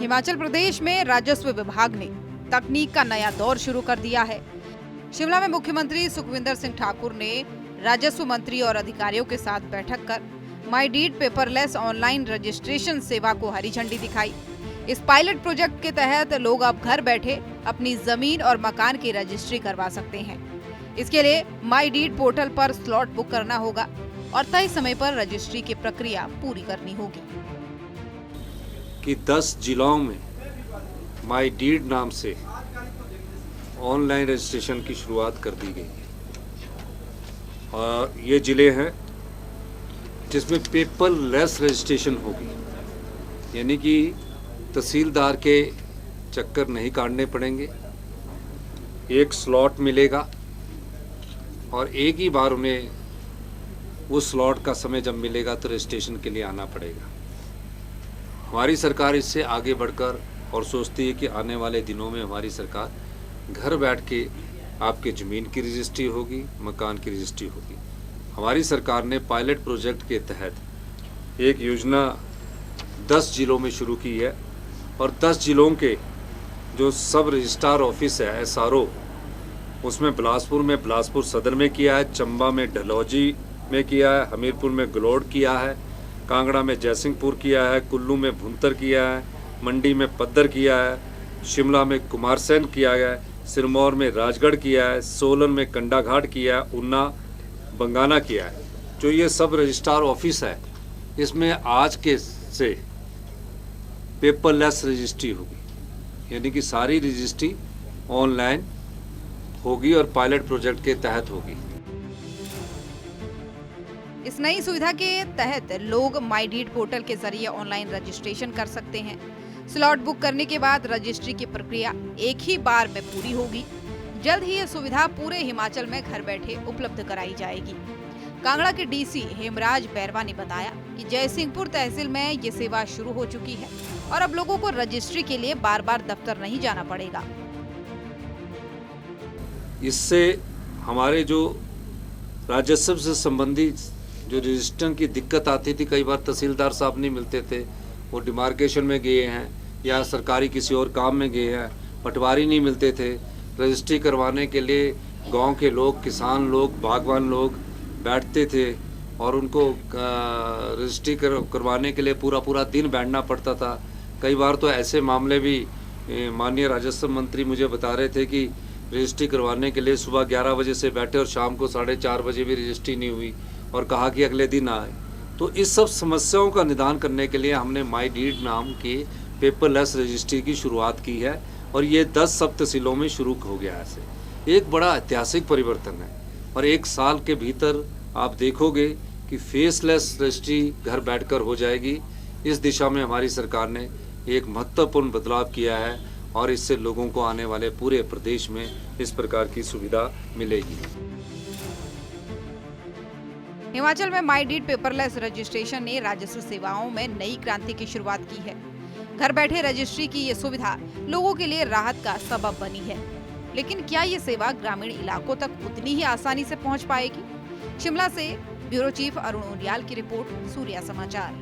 हिमाचल प्रदेश में राजस्व विभाग ने तकनीक का नया दौर शुरू कर दिया है। शिमला में मुख्यमंत्री सुखविंदर सिंह ठाकुर ने राजस्व मंत्री और अधिकारियों के साथ बैठक कर माई डीड पेपरलेस ऑनलाइन रजिस्ट्रेशन सेवा को हरी झंडी दिखाई। इस पायलट प्रोजेक्ट के तहत लोग अब घर बैठे अपनी जमीन और मकान की रजिस्ट्री करवा सकते हैं। इसके लिए माई डीड पोर्टल पर स्लॉट बुक करना होगा और तय समय पर रजिस्ट्री की प्रक्रिया पूरी करनी होगी। कि 10 जिलों में माई डीड नाम से ऑनलाइन रजिस्ट्रेशन की शुरुआत कर दी गई है और ये ज़िले हैं जिसमें पेपरलेस रजिस्ट्रेशन होगी, यानी कि तहसीलदार के चक्कर नहीं काटने पड़ेंगे। एक स्लॉट मिलेगा और एक ही बार उन्हें उस स्लॉट का समय जब मिलेगा तो रजिस्ट्रेशन के लिए आना पड़ेगा। हमारी सरकार इससे आगे बढ़कर और सोचती है कि आने वाले दिनों में हमारी सरकार घर बैठ के आपके ज़मीन की रजिस्ट्री होगी, मकान की रजिस्ट्री होगी। हमारी सरकार ने पायलट प्रोजेक्ट के तहत एक योजना 10 जिलों में शुरू की है और 10 जिलों के जो सब रजिस्ट्रार ऑफिस है SRO, उसमें बिलासपुर सदर में किया है, चंबा में डलहौजी में किया है, हमीरपुर में गलोड़ किया है, कांगड़ा में जयसिंहपुर किया है, कुल्लू में भुंतर किया है, मंडी में पद्दर किया है, शिमला में कुमारसैन किया गया है, सिरमौर में राजगढ़ किया है, सोलन में कंडाघाट किया है, ऊना बंगाना किया है। जो ये सब रजिस्ट्रार ऑफिस है, इसमें आज के से पेपरलेस रजिस्ट्री होगी, यानी कि सारी रजिस्ट्री ऑनलाइन होगी और पायलट प्रोजेक्ट के तहत होगी। इस नई सुविधा के तहत लोग माई डीड पोर्टल के जरिए ऑनलाइन रजिस्ट्रेशन कर सकते हैं। स्लॉट बुक करने के बाद रजिस्ट्री की प्रक्रिया एक ही बार में पूरी होगी। जल्द ही यह सुविधा पूरे हिमाचल में घर बैठे उपलब्ध कराई जाएगी। कांगड़ा के डीसी हेमराज बैरवा ने बताया कि जयसिंहपुर तहसील में ये सेवा शुरू हो चुकी है और अब लोगों को रजिस्ट्री के लिए बार बार दफ्तर नहीं जाना पड़ेगा। इससे हमारे जो राजस्व से संबंधित जो रजिस्ट्रेशन की दिक्कत आती थी, कई बार तहसीलदार साहब नहीं मिलते थे, वो डिमार्केशन में गए हैं या सरकारी किसी और काम में गए हैं, पटवारी नहीं मिलते थे। रजिस्ट्री करवाने के लिए गांव के लोग, किसान लोग, बागवान लोग बैठते थे और उनको रजिस्ट्री करवाने के लिए पूरा दिन बैठना पड़ता था। कई बार तो ऐसे मामले भी माननीय राजस्व मंत्री मुझे बता रहे थे कि रजिस्ट्री करवाने के लिए सुबह 11 बजे से बैठे और शाम को 4:30 बजे भी रजिस्ट्री नहीं हुई और कहा कि अगले दिन आए। तो इस सब समस्याओं का निदान करने के लिए हमने माई डीड नाम के पेपरलेस रजिस्ट्री की शुरुआत की है और ये 10 सब तहसीलों में शुरू हो गया है। ऐसे एक बड़ा ऐतिहासिक परिवर्तन है और 1 साल के भीतर आप देखोगे कि फेसलेस रजिस्ट्री घर बैठकर हो जाएगी। इस दिशा में हमारी सरकार ने एक महत्वपूर्ण बदलाव किया है और इससे लोगों को आने वाले पूरे प्रदेश में इस प्रकार की सुविधा मिलेगी। हिमाचल में माई डीड पेपरलेस रजिस्ट्रेशन ने राजस्व सेवाओं में नई क्रांति की शुरुआत की है। घर बैठे रजिस्ट्री की ये सुविधा लोगों के लिए राहत का सबब बनी है, लेकिन क्या ये सेवा ग्रामीण इलाकों तक उतनी ही आसानी से पहुंच पाएगी? शिमला से ब्यूरो चीफ अरुण उनियाल की रिपोर्ट, सूर्या समाचार।